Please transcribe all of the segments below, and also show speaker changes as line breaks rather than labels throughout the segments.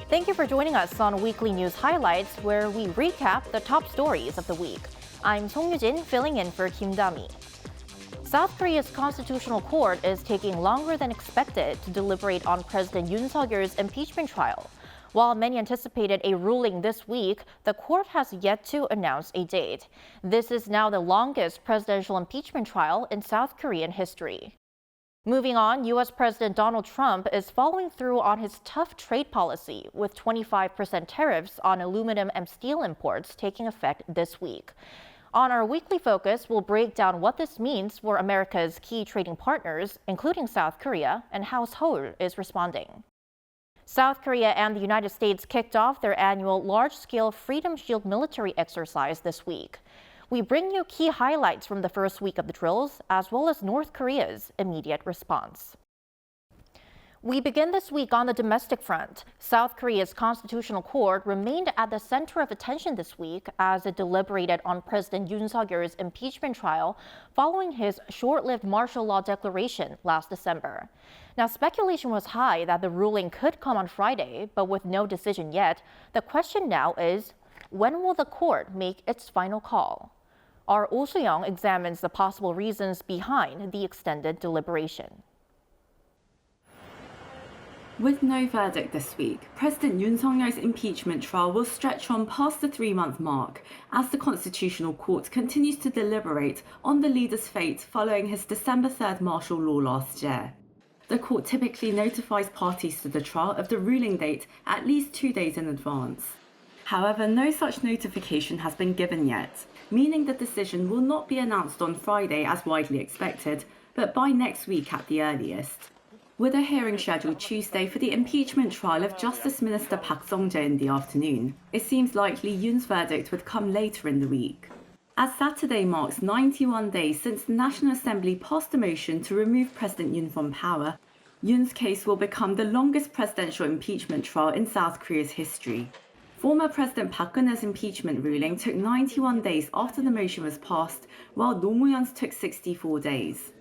Thank you for joining us on Weekly News Highlights, where we recap the top stories of the week. I'm Song Yujin, filling in for Kim Dami. South Korea's Constitutional Court is taking longer than expected to deliberate on President Yoon Suk-yeol's impeachment trial. While many anticipated a ruling this week, the court has yet to announce a date. This is now the longest presidential impeachment trial in South Korean history. Moving on, U.S. President Donald Trump is following through on his tough trade policy, with 25% tariffs on aluminum and steel imports taking effect this week. On our weekly focus, we'll break down what this means for America's key trading partners, including South Korea, and how Seoul is responding. South Korea and the United States kicked off their annual large-scale Freedom Shield military exercise this week. We bring you key highlights from the first week of the drills, as well as North Korea's immediate response. We begin this week on the domestic front. South Korea's Constitutional Court remained at the center of attention this week as it deliberated on President Yoon Suk-yeol's impeachment trial following his short-lived martial law declaration last December. Now, speculation was high that the ruling could come on Friday, but with no decision yet, the question now is, when will the court make its final call? Our Oh Soo-young examines the possible reasons behind the extended deliberation.
With no verdict this week, President Yoon Suk-yeol's impeachment trial will stretch on past the 3-month mark as the Constitutional Court continues to deliberate on the leader's fate following his December 3rd martial law last year. The court typically notifies parties to the trial of the ruling date at least 2 days in advance. However, no such notification has been given yet, meaning the decision will not be announced on Friday as widely expected, but by next week at the earliest. With a hearing scheduled Tuesday for the impeachment trial of Justice Minister Park Sung-jae in the afternoon, it seems likely Yoon's verdict would come later in the week. As Saturday marks 91 days since the National Assembly passed a motion to remove President Yoon from power, Yoon's case will become the longest presidential impeachment trial in South Korea's history. Former President Park Geun-hye's impeachment ruling took 91 days after the motion was passed, while Roh Moo-hyun's took 64 days.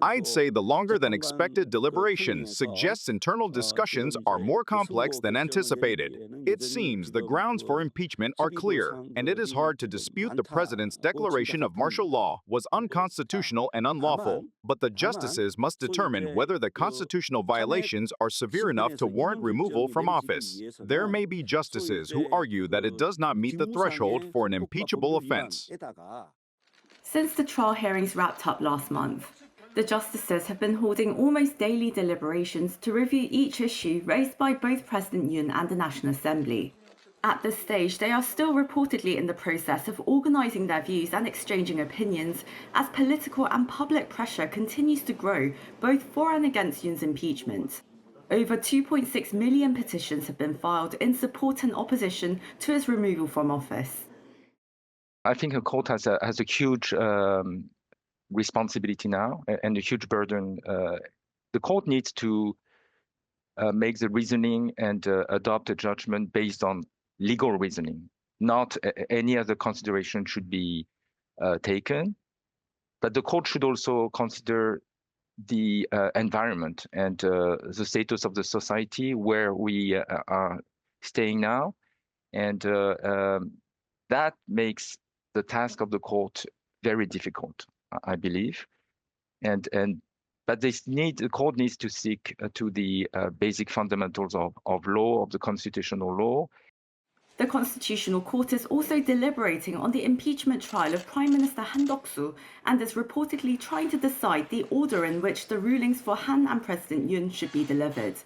I'd say the longer than expected deliberation suggests internal discussions are more complex than anticipated. It seems the grounds for impeachment are clear, and it is hard to dispute the president's declaration of martial law was unconstitutional and unlawful. But the justices must determine whether the constitutional violations are severe enough to warrant removal from office. There may be justices who argue that it does not meet the threshold for an impeachable offense.
Since the trial hearings wrapped up last month, the justices have been holding almost daily deliberations to review each issue raised by both President Yoon and the National Assembly. At this stage, they are still reportedly in the process of organising their views and exchanging opinions as political and public pressure continues to grow both for and against Yoon's impeachment. Over 2.6 million petitions have been filed in support and opposition to his removal from office.
I think the court has a huge responsibility now and a huge burden. The court needs to make the reasoning and adopt a judgment based on legal reasoning. Not any other consideration should be taken, but the court should also consider the environment and the status of the society where we are staying now, and that makes the task of the court very difficult, I believe, but the court needs to stick to the basic fundamentals of law, of the constitutional law.
The Constitutional Court is also deliberating on the impeachment trial of Prime Minister Han Duck-soo and is reportedly trying to decide the order in which the rulings for Han and President Yoon should be delivered.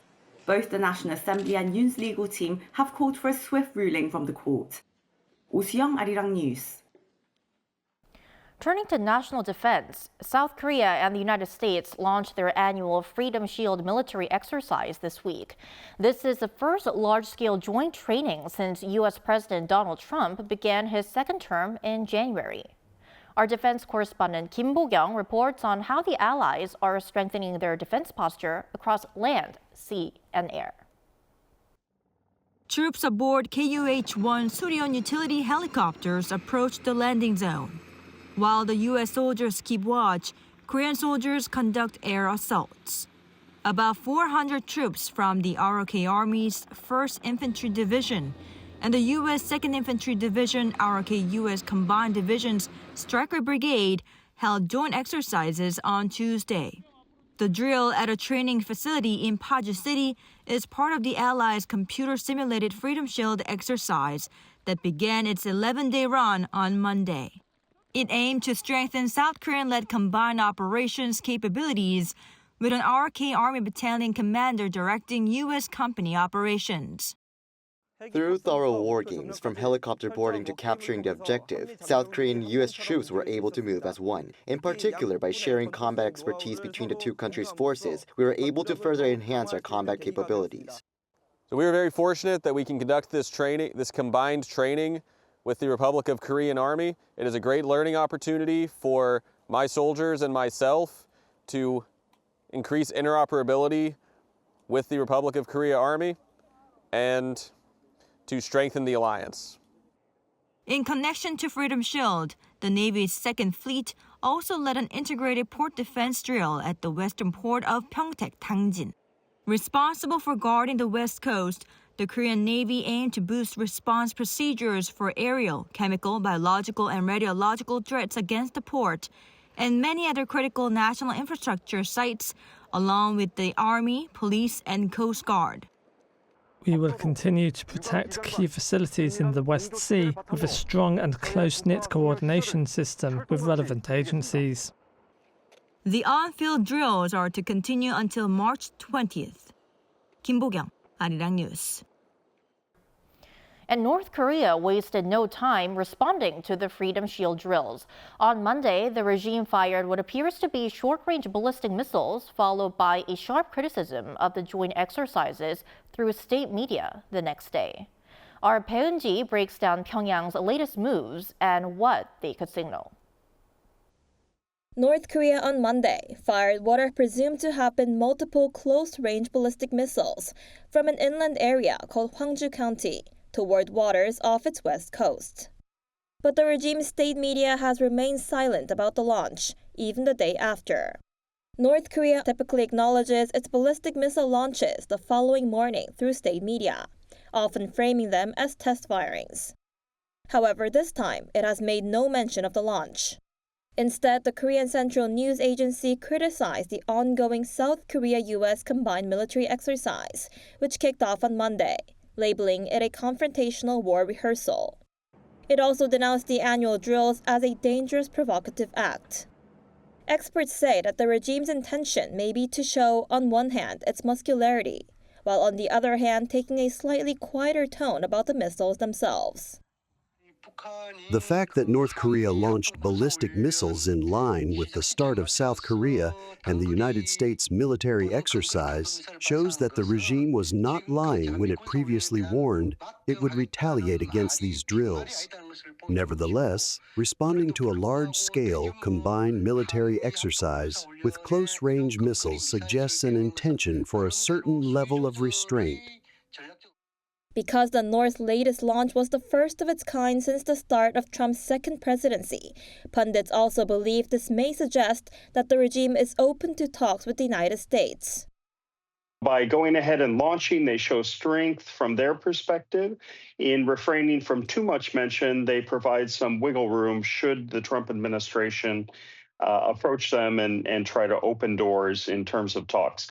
Both the National Assembly and Yoon's legal team have called for a swift ruling from the court. Oh Soo-young, Arirang News.
Turning to national defense, South Korea and the United States launched their annual Freedom Shield military exercise this week. This is the first large-scale joint training since U.S. President Donald Trump began his second term in January. Our defense correspondent Kim Bo-kyung reports on how the allies are strengthening their defense posture across land, sea, and air.
Troops aboard KUH-1 Suryeon utility helicopters approached the landing zone. While the U.S. soldiers keep watch, Korean soldiers conduct air assaults. About 400 troops from the ROK Army's 1st Infantry Division and the U.S. 2nd Infantry Division ROK U.S. Combined Division's Stryker Brigade held joint exercises on Tuesday. The drill at a training facility in Paju City is part of the Allies' computer-simulated Freedom Shield exercise that began its 11-day run on Monday. It aimed to strengthen South Korean-led combined operations capabilities with an ROK Army battalion commander directing U.S. company operations.
Through thorough war games, from helicopter boarding to capturing the objective, South Korean and U.S. troops were able to move as one. In particular, by sharing combat expertise between the two countries' forces, we were able to further enhance our combat capabilities.
So we were very fortunate that we can conduct this combined training with the Republic of Korean Army. It is a great learning opportunity for my soldiers and myself to increase interoperability with the Republic of Korea Army and to strengthen the alliance.
In connection to Freedom Shield, the Navy's 2nd Fleet also led an integrated port defense drill at the western port of Pyeongtaek, Dangjin. Responsible for guarding the west coast, the Korean Navy aimed to boost response procedures for aerial, chemical, biological, and radiological threats against the port and many other critical national infrastructure sites, along with the Army, Police, and Coast Guard.
We will continue to protect key facilities in the West Sea with a strong and close-knit coordination system with relevant agencies.
The on-field drills are to continue until March 20th. Kim Bo-kyung, Arirang News.
And North Korea wasted no time responding to the Freedom Shield drills. On Monday, the regime fired what appears to be short-range ballistic missiles, followed by a sharp criticism of the joint exercises through state media the next day. Our Peun-ji breaks down Pyongyang's latest moves and what they could signal.
North Korea on Monday fired what are presumed to have been multiple close-range ballistic missiles from an inland area called Hwangju County toward waters off its west coast. But the regime's state media has remained silent about the launch, even the day after. North Korea typically acknowledges its ballistic missile launches the following morning through state media, often framing them as test firings. However, this time it has made no mention of the launch. Instead, the Korean Central News Agency criticized the ongoing South Korea-U.S. combined military exercise, which kicked off on Monday, labeling it a confrontational war rehearsal. It also denounced the annual drills as a dangerous provocative act. Experts say that the regime's intention may be to show, on one hand, its muscularity, while on the other hand taking a slightly quieter tone about the missiles themselves.
The fact that North Korea launched ballistic missiles in line with the start of South Korea and the United States military exercise shows that the regime was not lying when it previously warned it would retaliate against these drills. Nevertheless, responding to a large-scale combined military exercise with close-range missiles suggests an intention for a certain level of restraint.
Because the North's latest launch was the first of its kind since the start of Trump's second presidency, pundits also believe this may suggest that the regime is open to talks with the United States.
By going ahead and launching, they show strength from their perspective. In refraining from too much mention, they provide some wiggle room should the Trump administration approach them and try to open doors in terms of talks.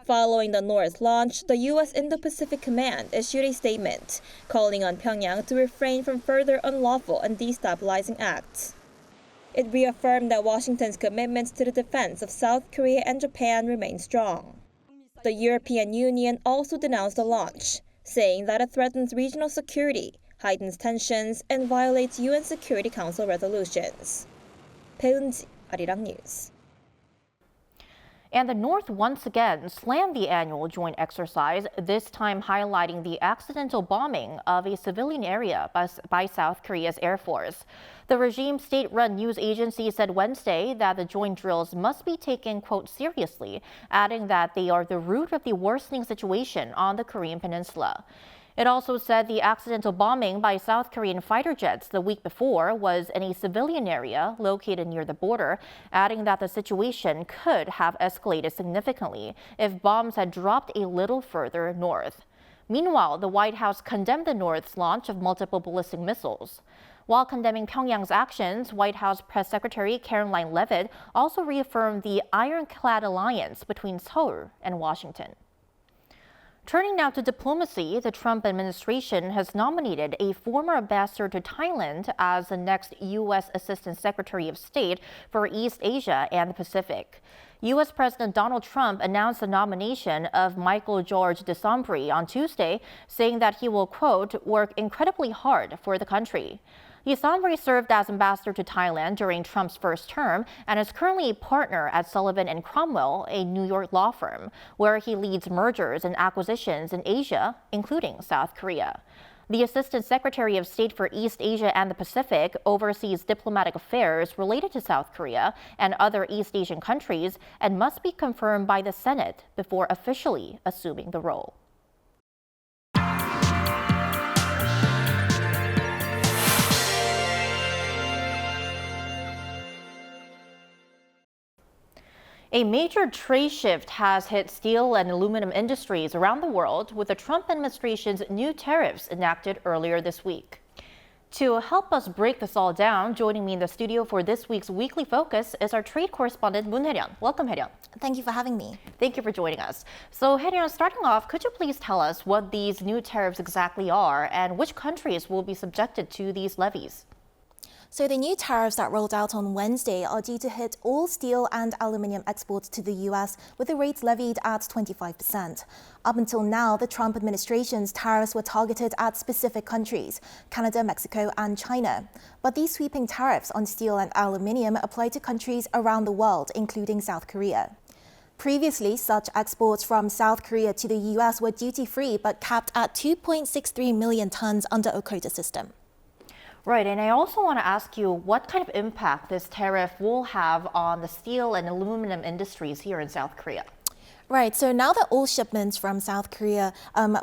Following the North's launch, the U.S. Indo-Pacific Command issued a statement calling on Pyongyang to refrain from further unlawful and destabilizing acts. It reaffirmed that Washington's commitments to the defense of South Korea and Japan remain strong. The European Union also denounced the launch, saying that it threatens regional security, heightens tensions, and violates UN Security Council resolutions. Peun-ji, Arirang News.
And the North once again slammed the annual joint exercise, this time highlighting the accidental bombing of a civilian area by South Korea's Air Force. The regime state-run news agency said Wednesday that the joint drills must be taken, quote, seriously, adding that they are the root of the worsening situation on the Korean peninsula. It also said the accidental bombing by South Korean fighter jets the week before was in a civilian area located near the border, adding that the situation could have escalated significantly if bombs had dropped a little further north. Meanwhile, the White House condemned the North's launch of multiple ballistic missiles. While condemning Pyongyang's actions, White House Press Secretary Caroline Leavitt also reaffirmed the ironclad alliance between Seoul and Washington. Turning now to diplomacy, the Trump administration has nominated a former ambassador to Thailand as the next U.S. Assistant Secretary of State for East Asia and the Pacific. U.S. President Donald Trump announced the nomination of Michael George DeSambry on Tuesday, saying that he will, quote, work incredibly hard for the country. DeSambry served as ambassador to Thailand during Trump's first term and is currently a partner at Sullivan & Cromwell, a New York law firm, where he leads mergers and acquisitions in Asia, including South Korea. The Assistant Secretary of State for East Asia and the Pacific oversees diplomatic affairs related to South Korea and other East Asian countries and must be confirmed by the Senate before officially assuming the role. A major trade shift has hit steel and aluminum industries around the world with the Trump administration's new tariffs enacted earlier this week. To help us break this all down, joining me in the studio for this week's Weekly Focus is our trade correspondent, Moon Hae-ryun. Welcome, Hae-ryun.
Thank you for having me.
Thank you for joining us. So, Hae-ryun, starting off, could you please tell us what these new tariffs exactly are and which countries will be subjected to these levies?
So the new tariffs that rolled out on Wednesday are due to hit all steel and aluminium exports to the U.S., with the rates levied at 25%. Up until now, the Trump administration's tariffs were targeted at specific countries, Canada, Mexico, and China. But these sweeping tariffs on steel and aluminium apply to countries around the world, including South Korea. Previously, such exports from South Korea to the U.S. were duty-free but capped at 2.63 million tons under a quota system.
Right, and I also want to ask you what kind of impact this tariff will have on the steel and aluminum industries here in South Korea.
Right, so now that all shipments from South Korea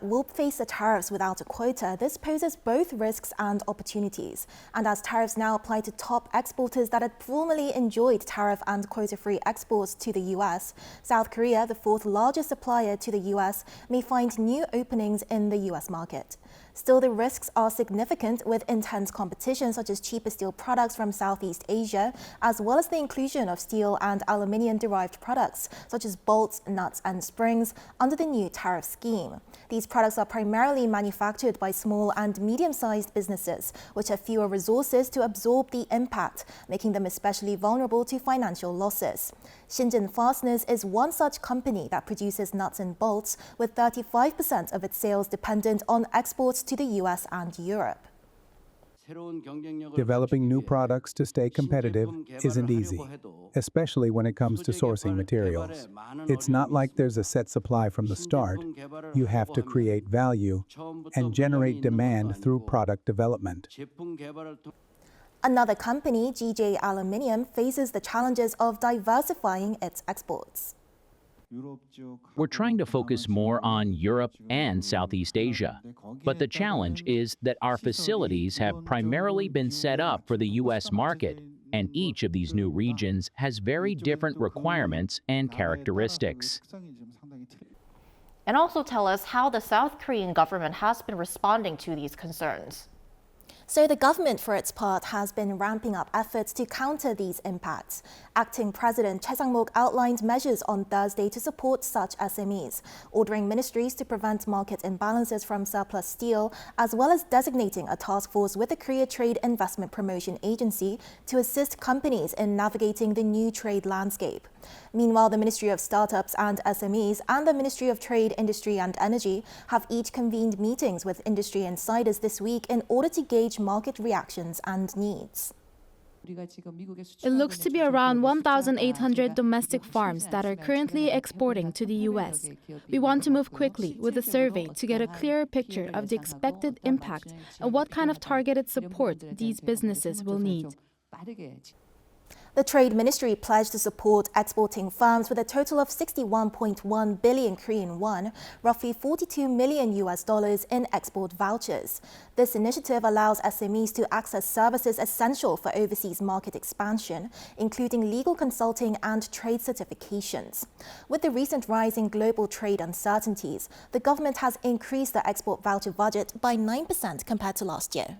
will face the tariffs without a quota, this poses both risks and opportunities. And as tariffs now apply to top exporters that had formerly enjoyed tariff and quota-free exports to the U.S., South Korea, the fourth largest supplier to the U.S., may find new openings in the U.S. market. Still, the risks are significant with intense competition such as cheaper steel products from Southeast Asia, as well as the inclusion of steel and aluminium-derived products such as bolts, nuts, and springs under the new tariff scheme. These products are primarily manufactured by small and medium-sized businesses, which have fewer resources to absorb the impact, making them especially vulnerable to financial losses. Shinjin Fasteners is one such company that produces nuts and bolts, with 35% of its sales dependent on exports to the US and Europe.
Developing new products to stay competitive isn't easy, especially when it comes to sourcing materials. It's not like there's a set supply from the start. You have to create value and generate demand through product development.
Another company, GJ Aluminium, faces the challenges of diversifying its exports.
We're trying to focus more on Europe and Southeast Asia, but the challenge is that our facilities have primarily been set up for the U.S. market, and each of these new regions has very different requirements and characteristics.
And also tell us how the South Korean government has been responding to these concerns.
So the government, for its part, has been ramping up efforts to counter these impacts. Acting President Choi Sang-mok outlined measures on Thursday to support such SMEs, ordering ministries to prevent market imbalances from surplus steel, as well as designating a task force with the Korea Trade Investment Promotion Agency to assist companies in navigating the new trade landscape. Meanwhile, the Ministry of Startups and SMEs and the Ministry of Trade, Industry and Energy have each convened meetings with industry insiders this week in order to gauge market reactions and needs.
It looks to be around 1,800 domestic farms that are currently exporting to the U.S. We want to move quickly with a survey to get a clearer picture of the expected impact and what kind of targeted support these businesses will need.
The Trade Ministry pledged to support exporting firms with a total of 61.1 billion Korean won, roughly $42 million in export vouchers. This initiative allows SMEs to access services essential for overseas market expansion, including legal consulting and trade certifications. With the recent rise in global trade uncertainties, the government has increased the export voucher budget by 9% compared to last year.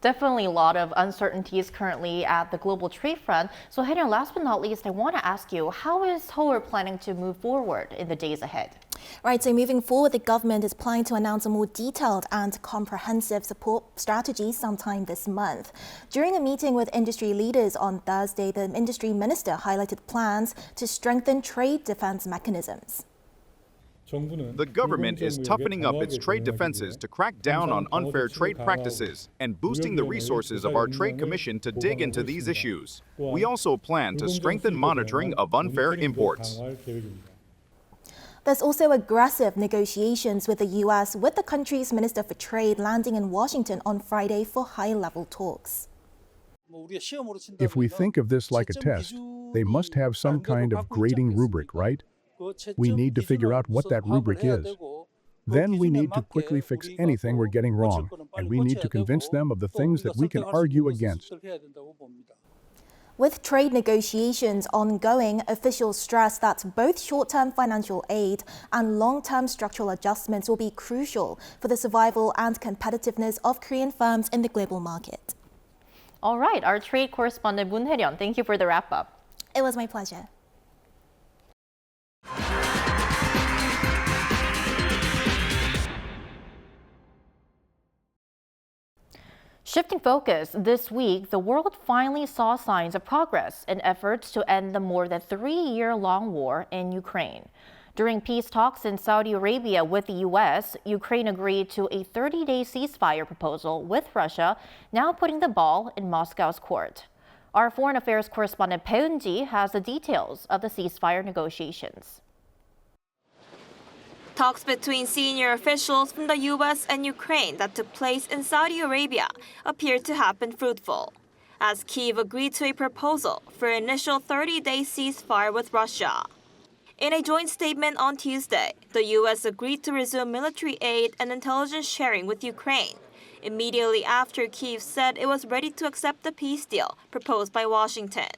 Definitely a lot of uncertainties currently at the global trade front. So Arirang, last but not least, I want to ask you, how is Seoul planning to move forward in the days ahead?
Right, so moving forward, the government is planning to announce a more detailed and comprehensive support strategy sometime this month. During a meeting with industry leaders on Thursday, the industry minister highlighted plans to strengthen trade defense mechanisms.
The government is toughening up its trade defenses to crack down on unfair trade practices and boosting the resources of our Trade Commission to dig into these issues. We also plan to strengthen monitoring of unfair imports.
There's also aggressive negotiations with the U.S., with the country's Minister for Trade landing in Washington on Friday for high-level talks.
If we think of this like a test, they must have some kind of grading rubric, right? We need to figure out what that rubric is. Then we need to quickly fix anything we're getting wrong, and we need to convince them of the things that we can argue against.
With trade negotiations ongoing, officials stress that both short-term financial aid and long-term structural adjustments will be crucial for the survival and competitiveness of Korean firms in the global market.
All right, our trade correspondent Moon Hae-ryun, thank you for the wrap-up.
It was my pleasure.
Shifting focus, this week, the world finally saw signs of progress in efforts to end the more than 3-year-long war in Ukraine. During peace talks in Saudi Arabia with the U.S., Ukraine agreed to a 30-day ceasefire proposal with Russia, now putting the ball in Moscow's court. Our foreign affairs correspondent Bae Eun-ji has the details of the ceasefire negotiations.
Talks between senior officials from the U.S. and Ukraine that took place in Saudi Arabia appeared to have been fruitful, as Kyiv agreed to a proposal for an initial 30-day ceasefire with Russia. In a joint statement on Tuesday, the U.S. agreed to resume military aid and intelligence sharing with Ukraine, immediately after Kyiv said it was ready to accept the peace deal proposed by Washington.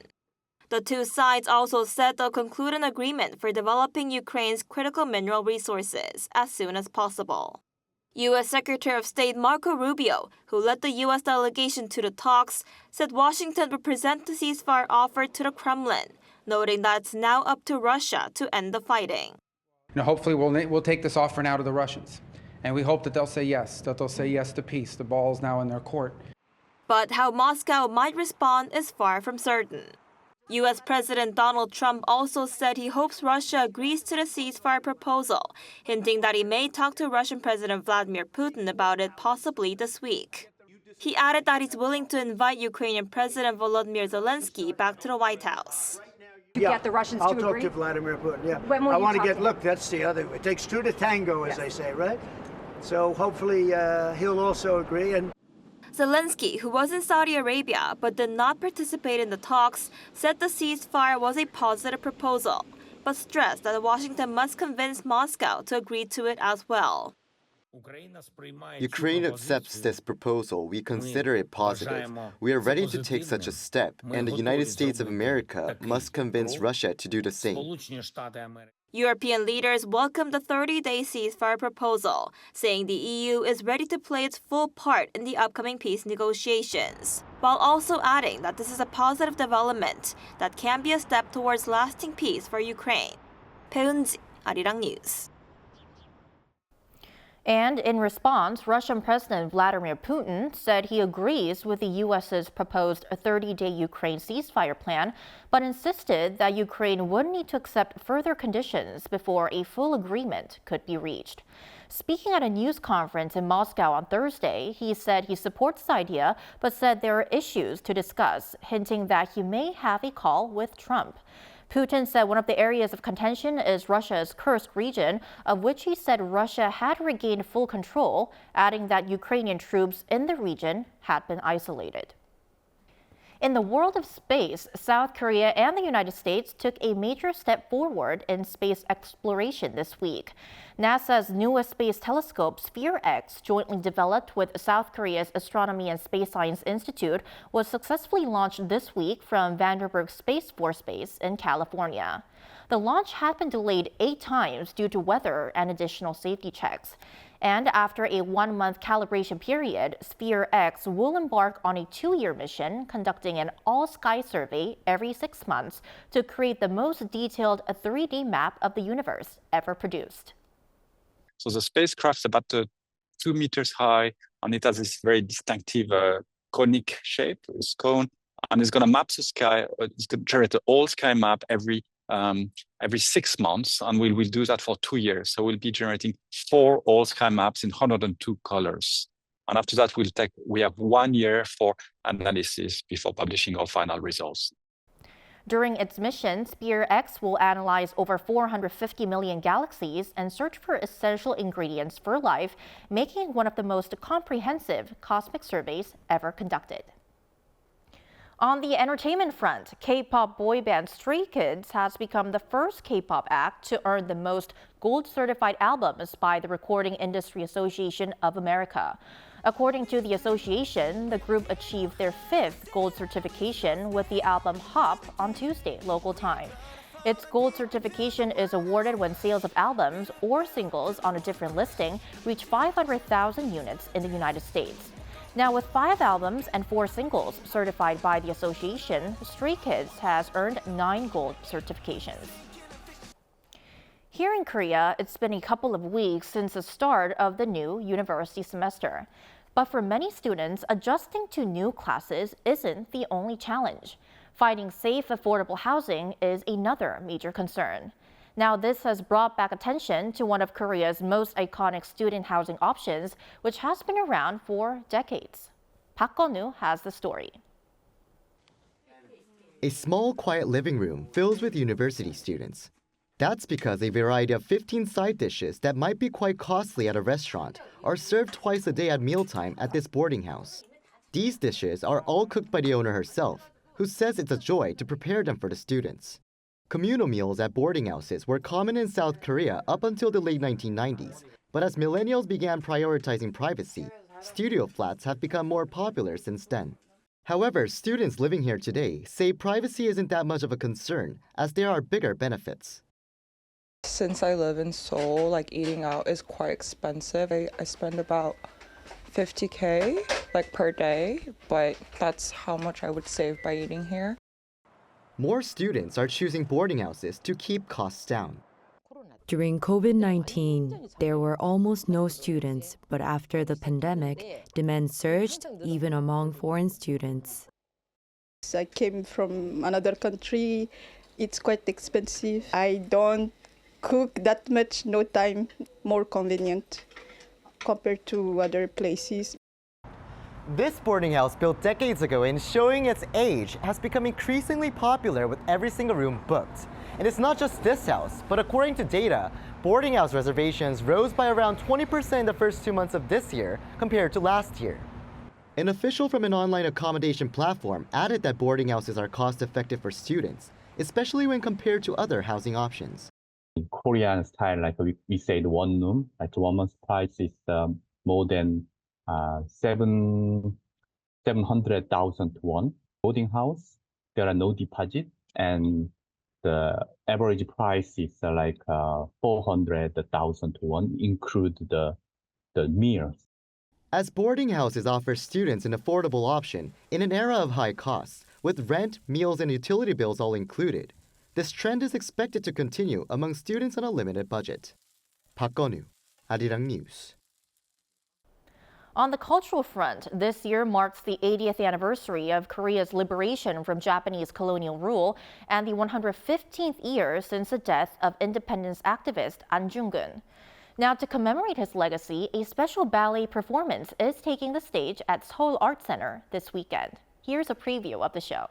The two sides also said they'll conclude an agreement for developing Ukraine's critical mineral resources as soon as possible. U.S. Secretary of State Marco Rubio, who led the U.S. delegation to the talks, said Washington would present the ceasefire offer to the Kremlin, noting that it's now up to Russia to end the fighting.
Hopefully we'll take this offer now to the Russians, and we hope that they'll say yes to peace. The ball is now in their court.
But how Moscow might respond is far from certain. U.S. President Donald Trump also said he hopes Russia agrees to the ceasefire proposal, hinting that he may talk to Russian President Vladimir Putin about it possibly this week. He added that he's willing to invite Ukrainian President Volodymyr Zelensky back to the White House.
Get the Russians to agree? I'll talk to Vladimir Putin, yeah. I want to get, look, that's the other, it takes two to tango, as they say, right? So hopefully he'll also agree. And
Zelensky, who was in Saudi Arabia but did not participate in the talks, said the ceasefire was a positive proposal, but stressed that Washington must convince Moscow to agree to it as well.
Ukraine accepts this proposal. We consider it positive. We are ready to take such a step, and the United States of America must convince Russia to do the same.
European leaders welcomed the 30-day ceasefire proposal, saying the EU is ready to play its full part in the upcoming peace negotiations, while also adding that this is a positive development that can be a step towards lasting peace for Ukraine. Bae Eun-ji, Arirang News.
And in response, Russian President Vladimir Putin said he agrees with the U.S.'s proposed 30-day Ukraine ceasefire plan, but insisted that Ukraine would need to accept further conditions before a full agreement could be reached. Speaking at a news conference in Moscow on Thursday, he said he supports the idea, but said there are issues to discuss, hinting that he may have a call with Trump. Putin said one of the areas of contention is Russia's Kursk region, of which he said Russia had regained full control, adding that Ukrainian troops in the region had been isolated. In the world of space, South Korea and the United States took a major step forward in space exploration this week. NASA's newest space telescope, Sphere-X, jointly developed with South Korea's Astronomy and Space Science Institute, was successfully launched this week from Vandenberg Space Force Base in California. The launch had been delayed 8 times due to weather and additional safety checks. And after a 1-month calibration period, Sphere-X will embark on a 2-year mission conducting an all-sky survey every 6 months to create the most detailed 3D map of the universe ever produced.
So the spacecraft's about 2 meters high, and it has this very distinctive conic shape, this cone, and it's going to map the sky. It's going to generate an all-sky map every 6 months, and we'll do that for 2 years. So we'll be generating 4 all-sky maps in 102 colors. And after that, we have 1 year for analysis before publishing our final results.
During its mission, Sphere-X will analyze over 450 million galaxies and search for essential ingredients for life, making it one of the most comprehensive cosmic surveys ever conducted. On the entertainment front, K-pop boy band Stray Kids has become the first K-pop act to earn the most gold-certified albums by the Recording Industry Association of America. According to the association, the group achieved their 5th gold certification with the album Hop on Tuesday, local time. Its gold certification is awarded when sales of albums or singles on a different listing reach 500,000 units in the United States. Now, with 5 albums and 4 singles certified by the association, Stray Kids has earned 9 gold certifications. Here in Korea, it's been a couple of weeks since the start of the new university semester. But for many students, adjusting to new classes isn't the only challenge. Finding safe, affordable housing is another major concern. Now, this has brought back attention to one of Korea's most iconic student housing options, which has been around for decades. Park Gun-woo has the story.
A small, quiet living room filled with university students. That's because a variety of 15 side dishes that might be quite costly at a restaurant are served twice a day at mealtime at this boarding house. These dishes are all cooked by the owner herself, who says it's a joy to prepare them for the students. Communal meals at boarding houses were common in South Korea up until the late 1990s, but as millennials began prioritizing privacy, studio flats have become more popular since then. However, students living here today say privacy isn't that much of a concern, as there are bigger benefits.
Since I live in Seoul, eating out is quite expensive. I spend about 50K per day, but that's how much I would save by eating here.
More students are choosing boarding houses to keep costs down.
During COVID-19, there were almost no students, but after the pandemic, demand surged even among foreign students.
I came from another country. It's quite expensive. I don't cook that much, no time, more convenient compared to other places.
This boarding house, built decades ago and showing its age, has become increasingly popular with every single room booked. And it's not just this house, but according to data, boarding house reservations rose by around 20% in the first 2 months of this year compared to last year. An official from an online accommodation platform added that boarding houses are cost-effective for students, especially when compared to other housing options.
In Korean style, we say the one room, the 1 month's price is more than 700,000 won. Boarding house, there are no deposit, and the average price is 400,000 won, include the meals.
As boarding houses offer students an affordable option in an era of high costs, with rent, meals, and utility bills all included, this trend is expected to continue among students on a limited budget. Park Gun-woo, Arirang News.
On the cultural front, this year marks the 80th anniversary of Korea's liberation from Japanese colonial rule and the 115th year since the death of independence activist An Jung-geun. Now, to commemorate his legacy, a special ballet performance is taking the stage at Seoul Art Center this weekend. Here's a preview of the show.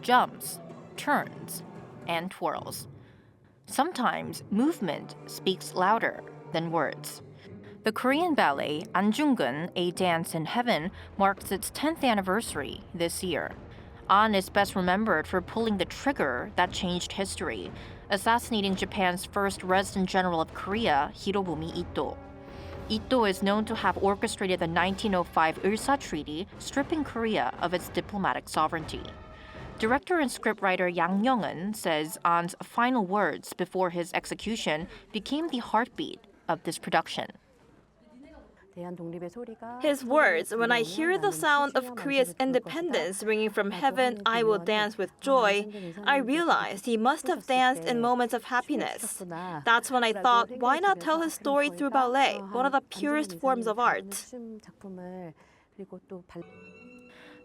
Jumps, turns, and twirls. Sometimes movement speaks louder than words. The Korean ballet Anjungun, A Dance in Heaven, marks its 10th anniversary this year. An is best remembered for pulling the trigger that changed history, assassinating Japan's first resident general of Korea, Hirobumi Ito. Ito is known to have orchestrated the 1905 Ulsa Treaty, stripping Korea of its diplomatic sovereignty. Director and scriptwriter Yang Young-eun says An's final words before his execution became the heartbeat of this production.
His words, "When I hear the sound of Korea's independence ringing from heaven, I will dance with joy," I realized he must have danced in moments of happiness. That's when I thought, why not tell his story through ballet, one of the purest forms of art?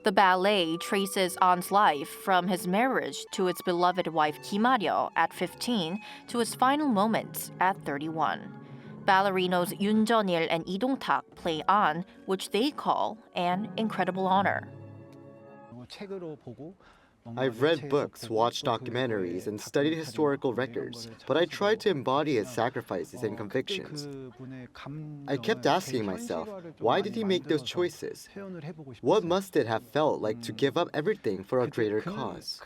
The ballet traces An's life from his marriage to his beloved wife Kim Ha-ryo at 15 to his final moments at 31. Ballerinos Yoon Jeon-il and Lee Dong-tak play An, which they call an incredible honor.
I've read books, watched documentaries, and studied historical records, but I tried to embody his sacrifices and convictions. I kept asking myself, why did he make those choices? What must it have felt like to give up everything for a greater cause?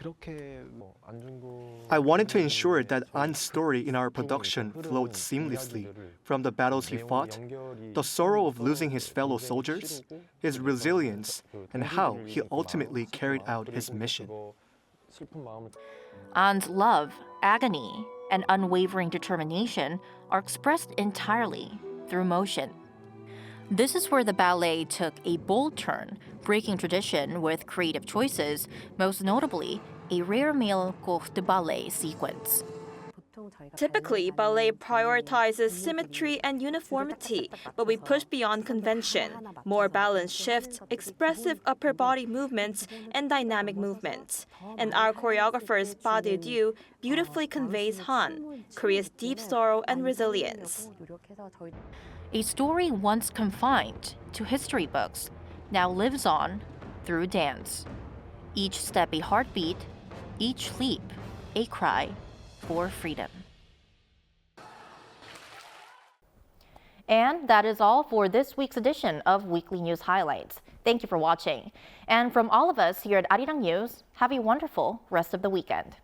I wanted to ensure that An's story in our production flowed seamlessly from the battles he fought, the sorrow of losing his fellow soldiers, his resilience, and how he ultimately carried out his mission.
An's love, agony, and unwavering determination are expressed entirely through motion. This is where the ballet took a bold turn, breaking tradition with creative choices, most notably a rare male corps de ballet sequence.
Typically, ballet prioritizes symmetry and uniformity, but we push beyond convention. More balanced shifts, expressive upper body movements, and dynamic movements. And our choreographer's Ba De-ryu beautifully conveys Han, Korea's deep sorrow and resilience.
A story once confined to history books now lives on through dance. Each step a heartbeat, each leap a cry for freedom. And that is all for this week's edition of Weekly News Highlights. Thank you for watching. And from all of us here at Arirang News, have a wonderful rest of the weekend.